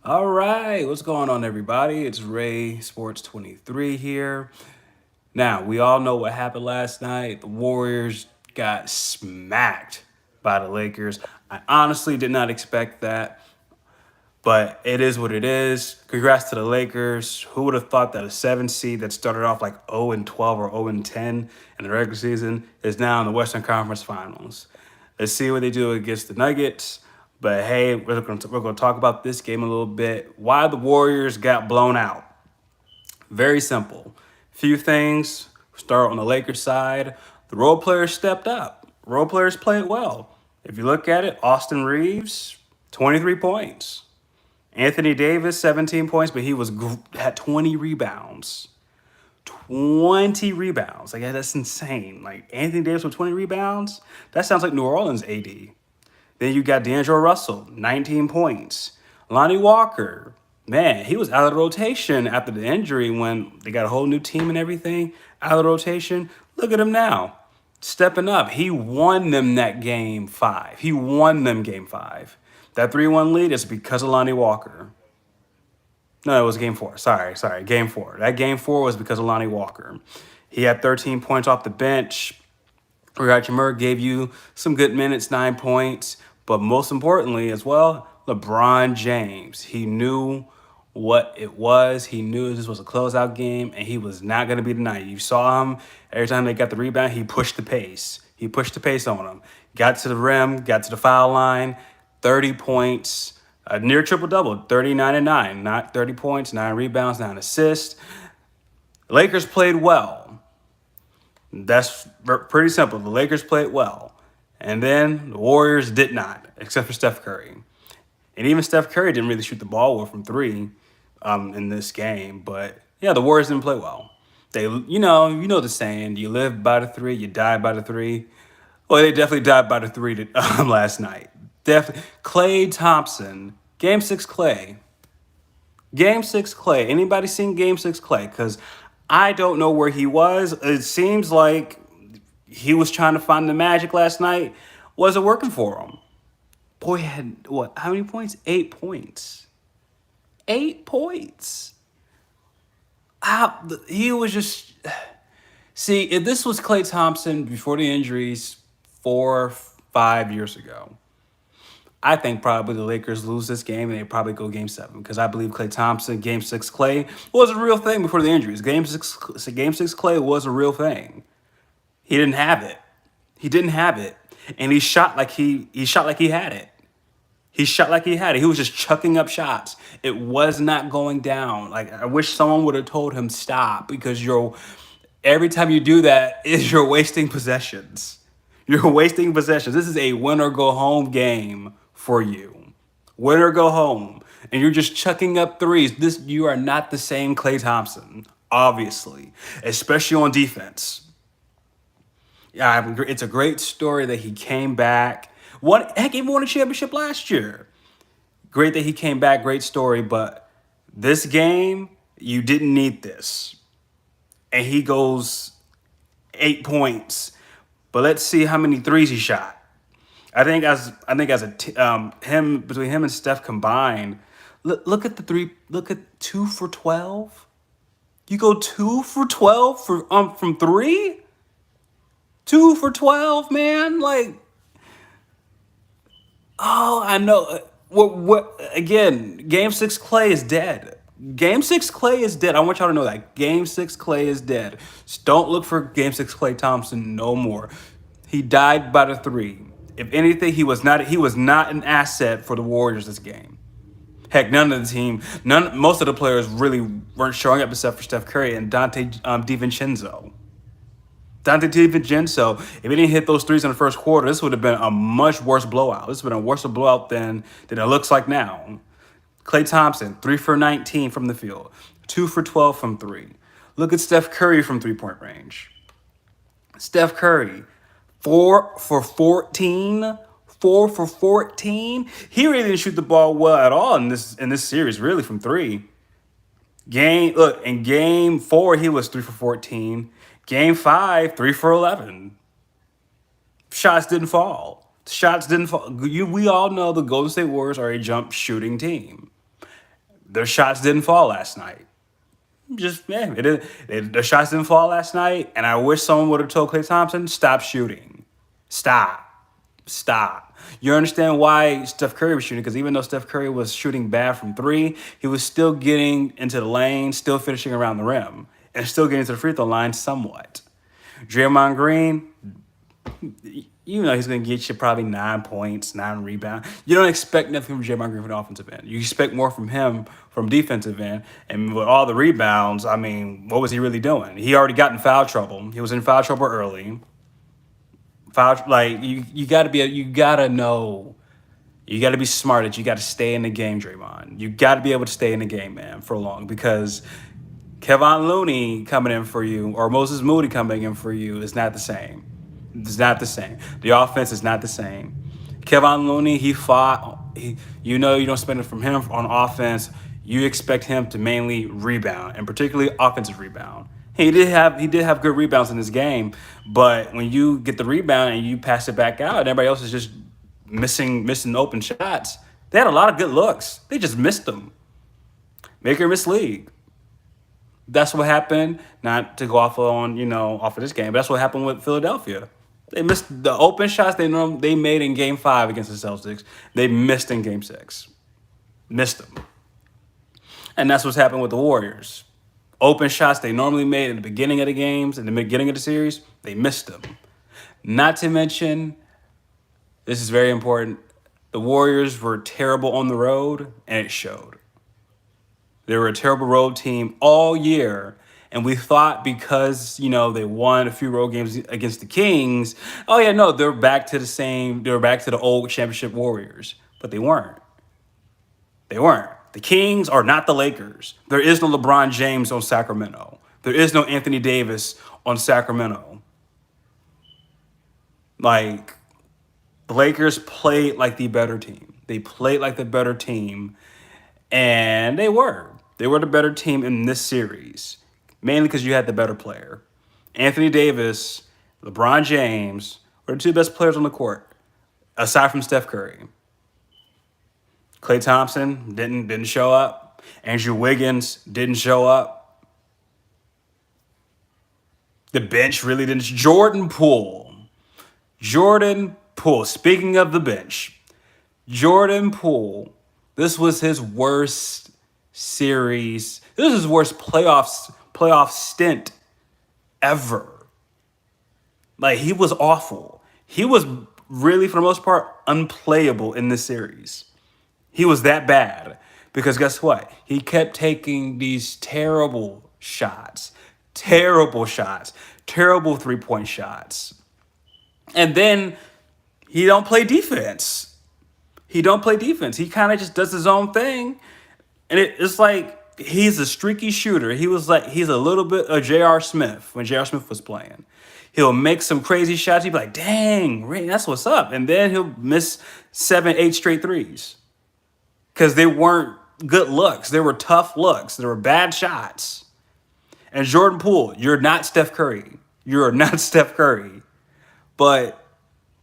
All right, what's going on, everybody? It's Ray Sports 23 here. Now, we all know what happened last night. The Warriors got smacked by the Lakers. I honestly did not expect that, but it is what it is. Congrats to the Lakers. Who would have thought that a 7 seed that started off like 0 and 12 or 0 and 10 in the regular season is now in the Western Conference Finals? Let's see what they do against the Nuggets. But hey, we're going to talk about this game a little bit. Why the Warriors got blown out. Very simple. Few things. Start on the Lakers side. The role players stepped up. Role players played well. If you look at it, Austin Reeves, 23 points. Anthony Davis, 17 points, but he had 20 rebounds. 20 rebounds. Like, that's insane. Like, Anthony Davis with 20 rebounds? That sounds like New Orleans AD. Then you got D'Angelo Russell, 19 points. Lonnie Walker, man, he was out of the rotation after the injury when they got a whole new team and everything. Out of the rotation. Look at him now. Stepping up. He won them that game five. He won them game five. That 3-1 lead is because of Lonnie Walker. No, it was game four. Sorry. Game four. That game four was because of Lonnie Walker. He had 13 points off the bench. Riyad Jamur gave you some good minutes, 9 points. But most importantly, as well, LeBron James. He knew what it was. He knew this was a closeout game, and he was not going to be denied. You saw him every time they got the rebound. He pushed the pace. He pushed the pace on them. Got to the rim, got to the foul line, 30 points, a near triple double, 39 and 9, not 30 points, 9 rebounds, 9 assists. Lakers played well. That's pretty simple. The Lakers played well. And then the Warriors did not, except for Steph Curry. And even Steph Curry didn't really shoot the ball well from three in this game. But yeah, the Warriors didn't play well. They, you know the saying: you live by the three, you die by the three. Well, they definitely died by the three last night. Definitely, Klay Thompson, Game Six Klay. Game Six Klay. Anybody seen Game Six Klay? Because I don't know where he was. It seems like he was trying to find the magic last night. Wasn't working for him. Boy had what? How many points? 8 points. 8 points. He was just. See, if this was Klay Thompson before the injuries 4, 5 years ago, I think probably the Lakers lose this game and they probably go game seven because I believe Klay Thompson, game six Klay was a real thing before the injuries. Game six Klay was a real thing. He didn't have it. He didn't have it. And he had it. He shot like he had it. He was just chucking up shots. It was not going down. Like, I wish someone would have told him stop because every time you do that you're wasting possessions. You're wasting possessions. This is a win or go home game for you. Win or go home. And you're just chucking up threes. You are not the same Klay Thompson, obviously, especially on defense. Yeah, it's a great story that he came back. Even won a championship last year. Great that he came back. Great story. But this game, you didn't need this. And he goes 8 points. But let's see how many threes he shot. Him between him and Steph combined, look at the three. Look at 2 for 12. You go 2 for 12 from three. 2 for 12, man. Like, oh, I know. What again? Game six Klay is dead. Game six Klay is dead. I want y'all to know that Game six Klay is dead. Just don't look for Game six Klay Thompson no more. He died by the three. If anything, he was not. He was not an asset for the Warriors this game. Heck, none of the team, most of the players really weren't showing up except for Steph Curry and Dante DiVincenzo. Dante DiVincenzo, if he didn't hit those threes in the first quarter, this would have been a much worse blowout. This would have been a worse blowout than it looks like now. Klay Thompson, 3 for 19 from the field, 2 for 12 from three. Look at Steph Curry from 3-point range. Steph Curry, 4 for 14. 4 for 14. He really didn't shoot the ball well at all in this series, really, from three. In game four, he was 3 for 14. Game five, 3 for 11. Shots didn't fall. We all know the Golden State Warriors are a jump shooting team. Their shots didn't fall last night. Just yeah, the shots didn't fall last night, and I wish someone would have told Klay Thompson, stop shooting, stop, stop. You understand why Steph Curry was shooting? Because even though Steph Curry was shooting bad from three, he was still getting into the lane, still finishing around the rim, and still getting to the free throw line somewhat. Draymond Green, you know he's going to get you probably 9 points, 9 rebounds. You don't expect nothing from Draymond Green from the offensive end. You expect more from him from defensive end. And with all the rebounds, I mean, what was he really doing? He already got in foul trouble. He was in foul trouble early. You got to be, you got to know, you got to be smart. That you got to stay in the game, Draymond. You got to be able to stay in the game, man, for long, because Kevon Looney coming in for you or Moses Moody coming in for you is not the same. It's not the same. The offense is not the same. Kevon Looney, he fought. You know, you don't spend it from him on offense. You expect him to mainly rebound, and particularly offensive rebound. He did have good rebounds in this game, but when you get the rebound and you pass it back out, and everybody else is just missing open shots. They had a lot of good looks. They just missed them. Make or miss league. That's what happened. Not to go off of this game, but that's what happened with Philadelphia. They missed the open shots they made in Game 5 against the Celtics. They missed in Game 6. Missed them. And that's what's happened with the Warriors. Open shots they normally made in the beginning of the games, in the beginning of the series, they missed them. Not to mention, this is very important, the Warriors were terrible on the road, and it showed. They were a terrible road team all year. And we thought because, they won a few road games against the Kings, oh yeah, no, they were back to the old championship Warriors. But they weren't. They weren't. The Kings are not the Lakers. There is no LeBron James on Sacramento. There is no Anthony Davis on Sacramento. Like, the Lakers played like the better team. They played like the better team. And they were. They were the better team in this series, mainly because you had the better player. Anthony Davis, LeBron James were the two best players on the court, aside from Steph Curry. Klay Thompson didn't show up. Andrew Wiggins didn't show up. The bench really didn't. Jordan Poole. Speaking of the bench, Jordan Poole. This was his worst series. This was his worst playoff stint ever. Like, he was awful. He was really, for the most part, unplayable in this series. He was that bad because guess what? He kept taking these terrible shots, terrible 3-point shots. And then he don't play defense. He kind of just does his own thing. And it's like he's a streaky shooter. He's a little bit of J.R. Smith when J.R. Smith was playing. He'll make some crazy shots. He'll be like, dang, Ray, that's what's up. And then he'll miss 7, 8 straight threes. Because they weren't good looks. They were tough looks. They were bad shots. And Jordan Poole, you're not Steph Curry. You're not Steph Curry. But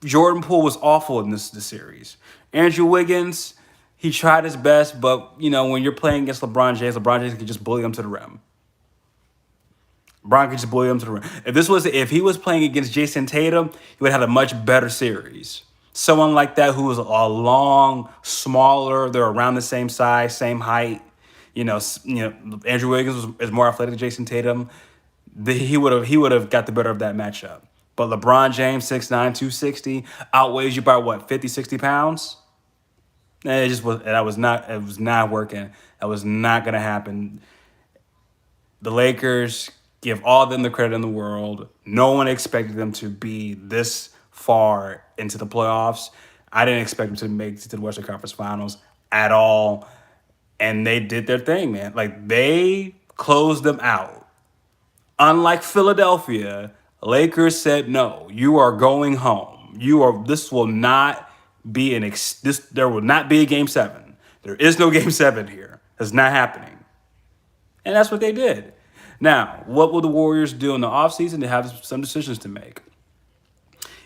Jordan Poole was awful in this series. Andrew Wiggins, he tried his best, but, when you're playing against LeBron James can just bully him to the rim. If he was playing against Jason Tatum, he would have had a much better series. Someone like that who was smaller, they're around the same size, same height. Andrew Wiggins is more athletic than Jason Tatum. He would have got the better of that matchup. But LeBron James, 6'9", 260, outweighs you by what, 50, 60 pounds? It was not working. That was not gonna happen. The Lakers, give all of them the credit in the world. No one expected them to be this far into the playoffs. I didn't expect them to make it to the Western Conference Finals at all. And they did their thing, man. Like, they closed them out. Unlike Philadelphia, Lakers said, no, you are going home. This will not be there will not be a Game 7. There is no Game 7 here. It's not happening. And that's what they did. Now, what will the Warriors do in the offseason? They have some decisions to make.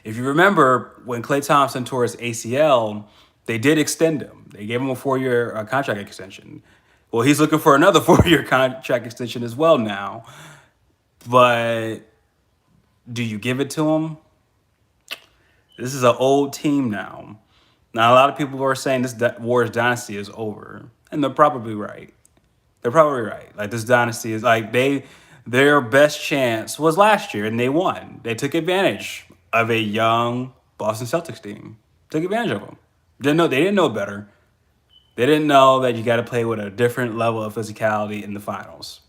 If you remember, when Klay Thompson tore his ACL, they did extend him. They gave him a 4-year contract extension. Well, he's looking for another 4-year contract extension as well now. But do you give it to him? This is an old team now. Now, a lot of people are saying this Warriors dynasty is over, and they're probably right. They're probably right. Like this dynasty is like their best chance was last year, and they won. They took advantage of a young Boston Celtics team. Took advantage of them. They didn't know better. They didn't know that you got to play with a different level of physicality in the finals.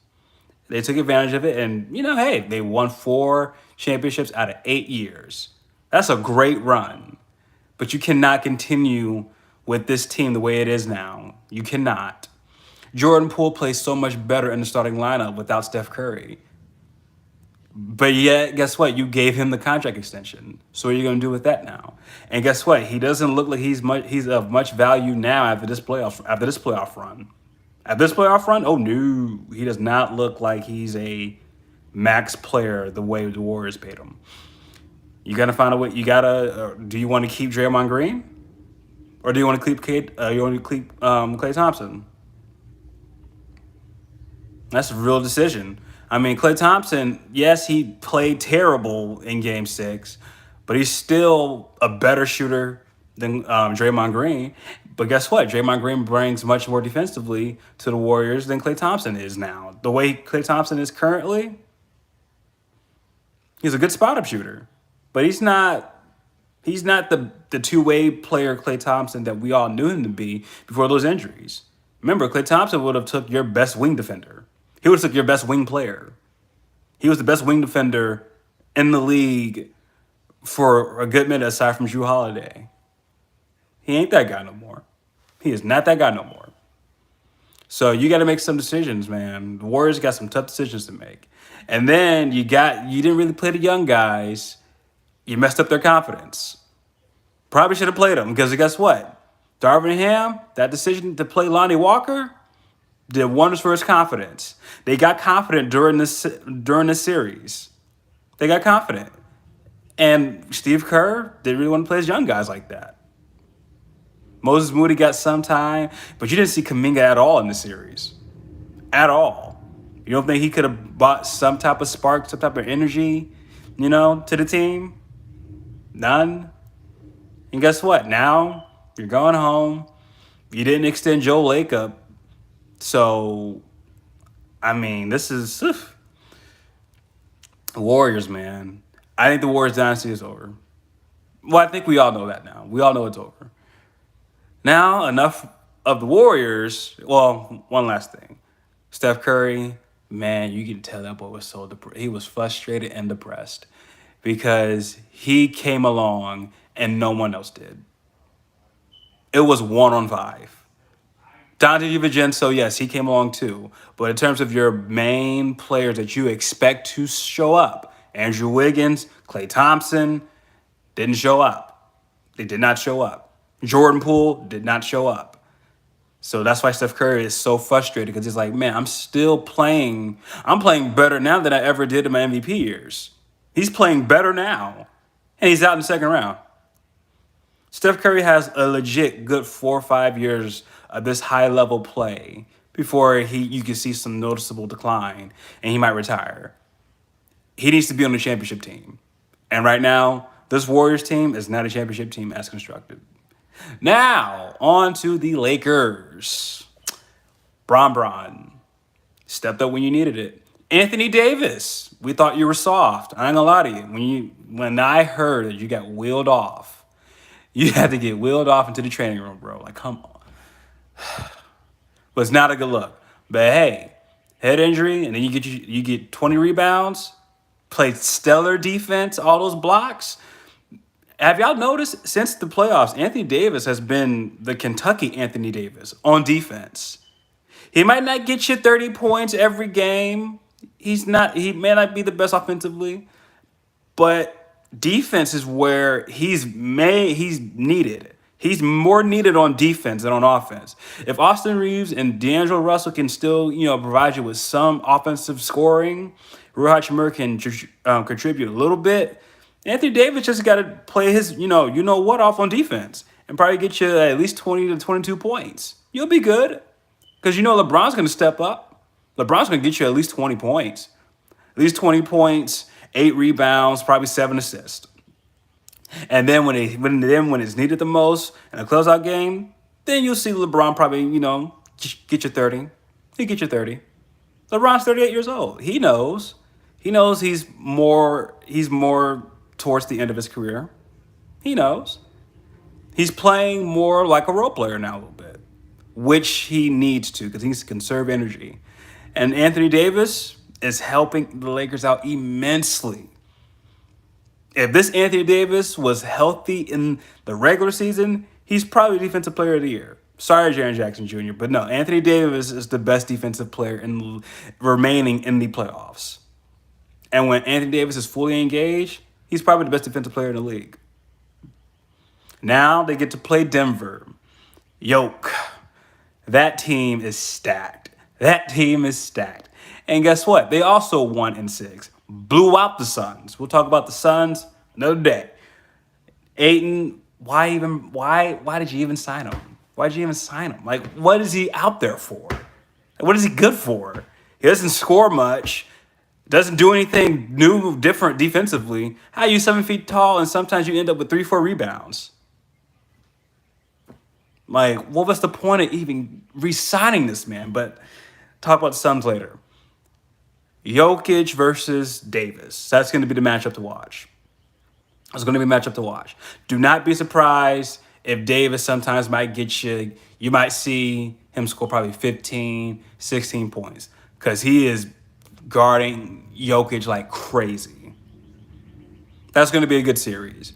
They took advantage of it, and hey, they won 4 championships out of 8 years. That's a great run, but you cannot continue with this team the way it is now. You cannot. Jordan Poole plays so much better in the starting lineup without Steph Curry. But yet, guess what? You gave him the contract extension. So what are you going to do with that now? And guess what? He doesn't look like he's of much value now after this playoff run. At this playoff run, oh no, he does not look like he's a max player the way the Warriors paid him. You gotta find a way. Do you want to keep Draymond Green, or do you want to keep Klay Thompson? That's a real decision. I mean, Klay Thompson, yes, he played terrible in Game 6, but he's still a better shooter than Draymond Green. But guess what? Draymond Green brings much more defensively to the Warriors than Klay Thompson is now. The way Klay Thompson is currently, he's a good spot up shooter, but he's not. He's not the two-way player Klay Thompson that we all knew him to be before those injuries. Remember, Klay Thompson would have took your best wing defender. He would have took your best wing player. He was the best wing defender in the league for a good minute aside from Drew Holiday. He ain't that guy no more. He is not that guy no more. So you got to make some decisions, man. The Warriors got some tough decisions to make. And then you didn't really play the young guys. You messed up their confidence. Probably should have played them because guess what? Darvin Ham, that decision to play Lonnie Walker did wonders for his confidence. They got confident during this series. They got confident. And Steve Kerr didn't really want to play his young guys like that. Moses Moody got some time, but you didn't see Kuminga at all in the series. At all. You don't think he could have brought some type of spark, some type of energy, to the team? None. And guess what? Now you're going home. You didn't extend Joe Lacob. So, I mean, this is Warriors, man. I think the Warriors dynasty is over. Well, I think we all know that now. We all know it's over. Now, enough of the Warriors. Well, one last thing. Steph Curry, man, you can tell that boy was so depressed. He was frustrated and depressed because he came along and no one else did. It was 1-on-5. Dante DiVincenzo, yes, he came along too. But in terms of your main players that you expect to show up, Andrew Wiggins, Klay Thompson, didn't show up. They did not show up. Jordan Poole did not show up. So that's why Steph Curry is so frustrated because he's like, man, I'm still playing. I'm playing better now than I ever did in my MVP years. He's playing better now. And he's out in the second round. Steph Curry has a legit good 4 or 5 years of this high-level play before you can see some noticeable decline and he might retire. He needs to be on the championship team. And right now, this Warriors team is not a championship team as constructed. Now, on to the Lakers. Bron stepped up when you needed it. Anthony Davis, we thought you were soft. I ain't gonna lie to you. When I heard that you got wheeled off, you had to get wheeled off into the training room, bro. Like, come on. But it's not a good look. But hey, head injury, and then you get 20 rebounds, played stellar defense, all those blocks. Have y'all noticed since the playoffs, Anthony Davis has been the Kentucky Anthony Davis on defense. He might not get you 30 points every game. He may not be the best offensively, but defense is where he's needed. He's more needed on defense than on offense. If Austin Reeves and D'Angelo Russell can still, provide you with some offensive scoring, Rui Hachimura can contribute a little bit. Anthony Davis just got to play his, off on defense and probably get you at least 20 to 22 points. You'll be good. Because you know LeBron's going to step up. LeBron's going to get you at least 20 points. At least 20 points, 8 rebounds, probably 7 assists. And then when it's needed the most in a closeout game, then you'll see LeBron probably, get you 30. He get you 30. LeBron's 38 years old. He knows. He knows he's more towards the end of his career. He knows. He's playing more like a role player now a little bit, which he needs to because he needs to conserve energy. And Anthony Davis is helping the Lakers out immensely. If this Anthony Davis was healthy in the regular season, he's probably Defensive Player of the Year. Sorry, Jaren Jackson Jr., but no, Anthony Davis is the best defensive player remaining in the playoffs. And when Anthony Davis is fully engaged, he's probably the best defensive player in the league. Now they get to play Denver. Yoke. That team is stacked. That team is stacked. And guess what? They also won in 6. Blew out the Suns. We'll talk about the Suns another day. Ayton, why did you even sign him? Why did you even sign him? Like, what is he out there for? What is he good for? He doesn't score much. Doesn't do anything new, different defensively. How are you 7 feet tall and sometimes you end up with 3-4 rebounds? Like, what was the point of even re-signing this man? But talk about the Suns later. Jokic versus Davis. That's going to be the matchup to watch. It's going to be a matchup to watch. Do not be surprised if Davis sometimes might get you. You might see him score probably 15, 16 points because he is guarding Jokic like crazy. That's going to be a good series.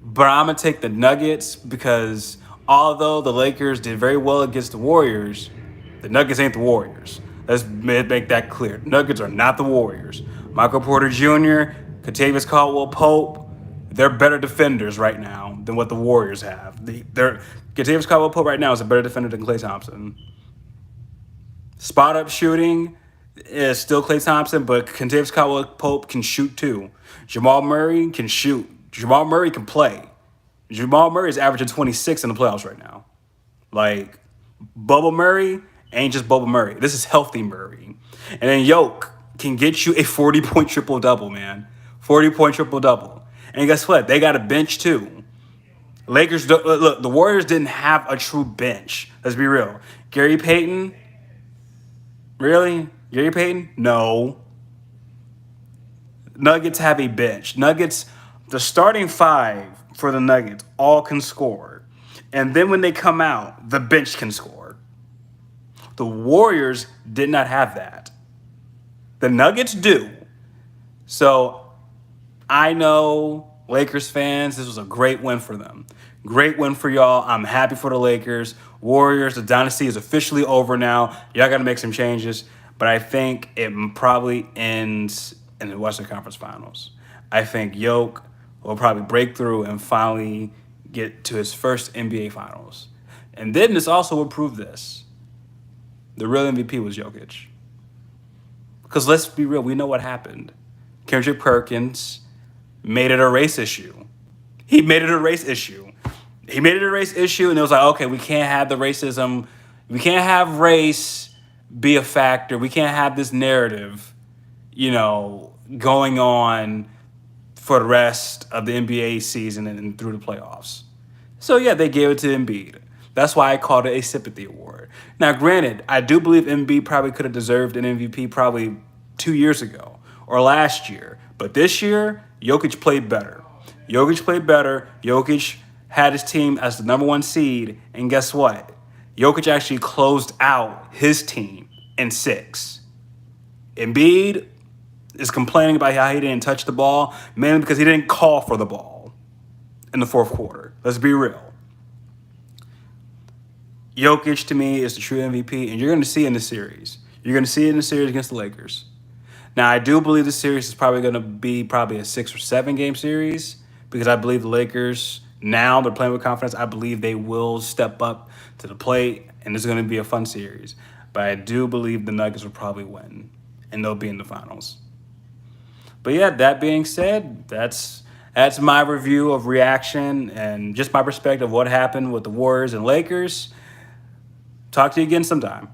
But I'm going to take the Nuggets because although the Lakers did very well against the Warriors, the Nuggets ain't the Warriors. Let's make that clear. Nuggets are not the Warriors. Michael Porter Jr., Kentavious Caldwell-Pope, they're better defenders right now than what the Warriors have. Kentavious Caldwell-Pope right now is a better defender than Klay Thompson. Spot-up shooting is still Klay Thompson, but Kentavious Caldwell-Pope can shoot too. Jamal Murray can shoot. Jamal Murray can play. Jamal Murray is averaging 26 in the playoffs right now. Like, Bubba Murray ain't just Bubba Murray. This is healthy Murray. And then Yoke can get you a 40-point triple-double, man. 40-point triple-double. And guess what? They got a bench too. Lakers, look, the Warriors didn't have a true bench. Let's be real. Gary Payton? Really? Gary Payton? No. Nuggets have a bench. Nuggets, the starting 5 for the Nuggets all can score. And then when they come out, the bench can score. The Warriors did not have that. The Nuggets do. So I know Lakers fans, this was a great win for them. Great win for y'all. I'm happy for the Lakers. Warriors, the dynasty is officially over now. Y'all got to make some changes. But I think it probably ends in the Western Conference Finals. I think Yoke will probably break through and finally get to his first NBA Finals. And then this also will prove this. The real MVP was Jokic. Because let's be real, we know what happened. Kendrick Perkins made it a race issue. He made it a race issue. He made it a race issue, and it was like, okay, we can't have the racism. We can't have race be a factor. We can't have this narrative, going on for the rest of the NBA season and through the playoffs. So, yeah, they gave it to Embiid. That's why I called it a sympathy award. Now, granted, I do believe Embiid probably could have deserved an MVP probably 2 years ago or last year. But this year, Jokic played better. Jokic had his team as the number 1 seed. And guess what? Jokic actually closed out his team in 6. Embiid is complaining about how he didn't touch the ball, mainly because he didn't call for the ball in the 4th quarter. Let's be real. Jokic, to me, is the true MVP, and you're going to see it in the series. You're going to see it in the series against the Lakers. Now, I do believe the series is probably going to be a 6 or 7 game series because I believe the Lakers, now they're playing with confidence. I believe they will step up to the plate, and it's going to be a fun series. But I do believe the Nuggets will probably win, and they'll be in the finals. But yeah, that being said, that's my review of reaction and just my perspective of what happened with the Warriors and Lakers. Talk to you again sometime.